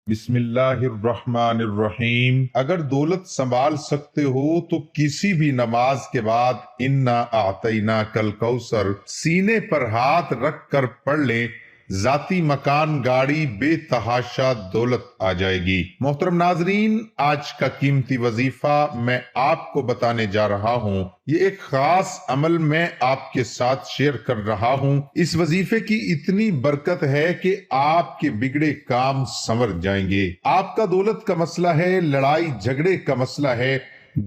بسم اللہ الرحمن الرحیم۔ اگر دولت سنبھال سکتے ہو تو کسی بھی نماز کے بعد انا اعطیناک الکوثر سینے پر ہاتھ رکھ کر پڑھ لیں، ذاتی مکان، گاڑی، بے تحاشا دولت آ جائے گی۔ محترم ناظرین، آج کا قیمتی وظیفہ میں آپ کو بتانے جا رہا ہوں۔ یہ ایک خاص عمل میں آپ کے ساتھ شیئر کر رہا ہوں۔ اس وظیفے کی اتنی برکت ہے کہ آپ کے بگڑے کام سنور جائیں گے۔ آپ کا دولت کا مسئلہ ہے، لڑائی جھگڑے کا مسئلہ ہے،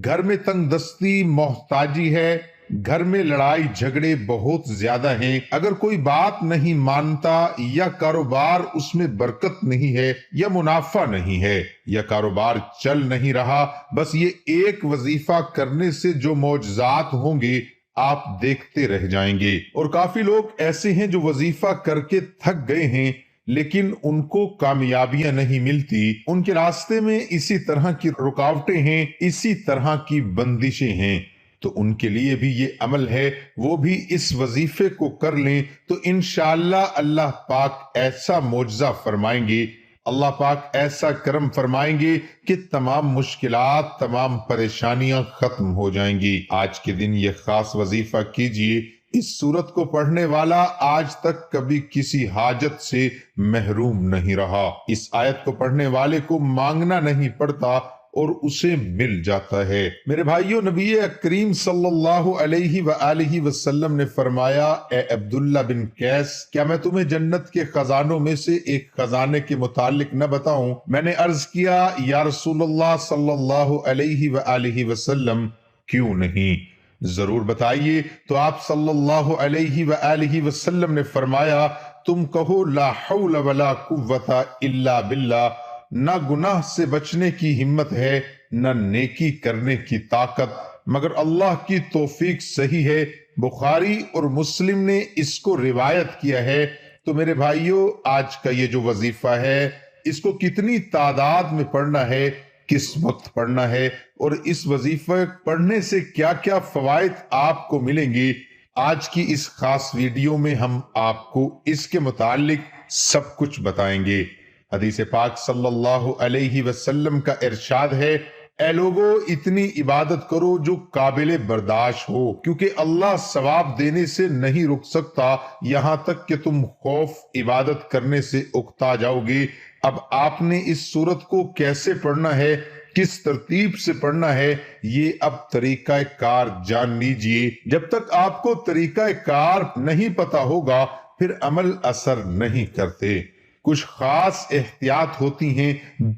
گھر میں تنگ دستی، محتاجی ہے، گھر میں لڑائی جھگڑے بہت زیادہ ہیں، اگر کوئی بات نہیں مانتا، یا کاروبار اس میں برکت نہیں ہے، یا منافع نہیں ہے، یا کاروبار چل نہیں رہا، بس یہ ایک وظیفہ کرنے سے جو معجزات ہوں گے آپ دیکھتے رہ جائیں گے۔ اور کافی لوگ ایسے ہیں جو وظیفہ کر کے تھک گئے ہیں لیکن ان کو کامیابیاں نہیں ملتی، ان کے راستے میں اسی طرح کی رکاوٹیں ہیں، اسی طرح کی بندشیں ہیں۔ تو ان کے لیے بھی یہ عمل ہے، وہ بھی اس وظیفے کو کر لیں تو انشاءاللہ اللہ پاک ایسا معجزہ فرمائیں گے، اللہ پاک ایسا کرم فرمائیں گے کہ تمام مشکلات، تمام پریشانیاں ختم ہو جائیں گی۔ آج کے دن یہ خاص وظیفہ کیجئے۔ اس سورت کو پڑھنے والا آج تک کبھی کسی حاجت سے محروم نہیں رہا۔ اس آیت کو پڑھنے والے کو مانگنا نہیں پڑتا اور اسے مل جاتا ہے۔ میرے بھائیوں، نبی کریم صلی اللہ علیہ وآلہ وسلم نے فرمایا، اے عبداللہ بن قیس، کیا میں تمہیں جنت کے خزانوں میں سے ایک خزانے کے متعلق نہ بتاؤں؟ میں نے عرض کیا، یا رسول اللہ صلی اللہ علیہ وآلہ وسلم، کیوں نہیں، ضرور بتائیے۔ تو آپ صلی اللہ علیہ وآلہ وسلم نے فرمایا، تم کہو لا حول ولا قوت الا باللہ، نہ گناہ سے بچنے کی ہمت ہے، نہ نیکی کرنے کی طاقت، مگر اللہ کی توفیق صحیح ہے۔ بخاری اور مسلم نے اس کو روایت کیا ہے۔ تو میرے بھائیوں، آج کا یہ جو وظیفہ ہے، اس کو کتنی تعداد میں پڑھنا ہے، کس وقت پڑھنا ہے، اور اس وظیفہ پڑھنے سے کیا کیا فوائد آپ کو ملیں گے، آج کی اس خاص ویڈیو میں ہم آپ کو اس کے متعلق سب کچھ بتائیں گے۔ حدیث پاک صلی اللہ علیہ وسلم کا ارشاد ہے، اے لوگو، اتنی عبادت کرو جو قابل برداشت ہو، کیونکہ اللہ ثواب دینے سے نہیں رک سکتا یہاں تک کہ تم خوف عبادت کرنے سے اکتا جاؤ گے۔ اب آپ نے اس سورت کو کیسے پڑھنا ہے، کس ترتیب سے پڑھنا ہے، یہ اب طریقہ کار جان لیجئے۔ جب تک آپ کو طریقہ کار نہیں پتا ہوگا پھر عمل اثر نہیں کرتے۔ کچھ خاص احتیاط ہوتی ہیں،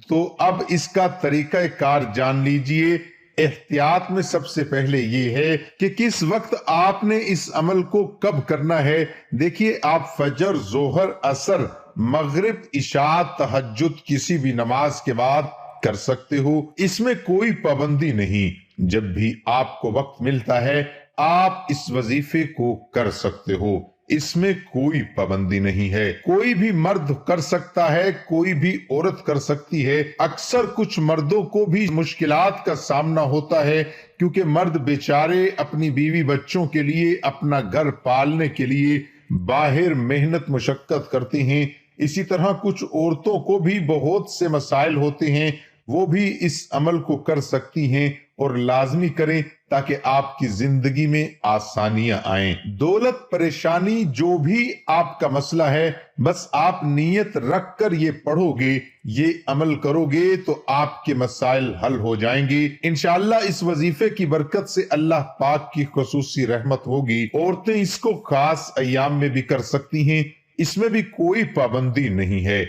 تو اب اس کا طریقہ کار جان لیجئے۔ احتیاط میں سب سے پہلے یہ ہے کہ کس وقت آپ نے اس عمل کو کب کرنا ہے۔ دیکھیے، آپ فجر، ظہر، عصر، مغرب، عشاء، تہجد کسی بھی نماز کے بعد کر سکتے ہو، اس میں کوئی پابندی نہیں۔ جب بھی آپ کو وقت ملتا ہے آپ اس وظیفے کو کر سکتے ہو، اس میں کوئی پابندی نہیں ہے۔ کوئی بھی مرد کر سکتا ہے، کوئی بھی عورت کر سکتی ہے۔ اکثر کچھ مردوں کو بھی مشکلات کا سامنا ہوتا ہے، کیونکہ مرد بیچارے اپنی بیوی بچوں کے لیے، اپنا گھر پالنے کے لیے باہر محنت مشقت کرتے ہیں۔ اسی طرح کچھ عورتوں کو بھی بہت سے مسائل ہوتے ہیں، وہ بھی اس عمل کو کر سکتی ہیں، اور لازمی کریں تاکہ آپ کی زندگی میں آسانیاں آئیں۔ دولت، پریشانی، جو بھی آپ کا مسئلہ ہے، بس آپ نیت رکھ کر یہ پڑھو گے، یہ عمل کرو گے تو آپ کے مسائل حل ہو جائیں گے۔ انشاءاللہ اس وظیفے کی برکت سے اللہ پاک کی خصوصی رحمت ہوگی۔ عورتیں اس کو خاص ایام میں بھی کر سکتی ہیں، اس میں بھی کوئی پابندی نہیں ہے۔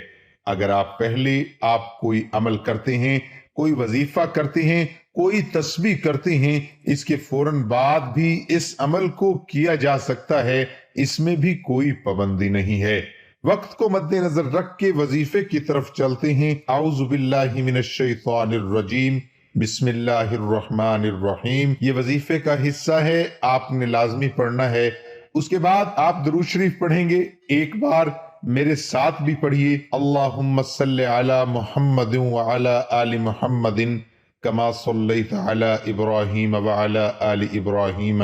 اگر آپ کوئی عمل کرتے ہیں، کوئی وظیفہ کرتے ہیں، کوئی تسبیح کرتے ہیں، اس کے فوراً بعد بھی اس عمل کو کیا جا سکتا ہے، اس میں بھی کوئی پابندی نہیں ہے۔ وقت کو مد نظر رکھ کے وظیفے کی طرف چلتے ہیں۔ اعوذ باللہ من الشیطان الرجیم، بسم اللہ الرحمن الرحیم۔ یہ وظیفے کا حصہ ہے، آپ نے لازمی پڑھنا ہے۔ اس کے بعد آپ درود شریف پڑھیں گے، ایک بار میرے ساتھ بھی پڑھیے، اللہم صلی علی محمد وعلی آل محمد کما صلیت علی ابراہیم وعلی آل ابراہیم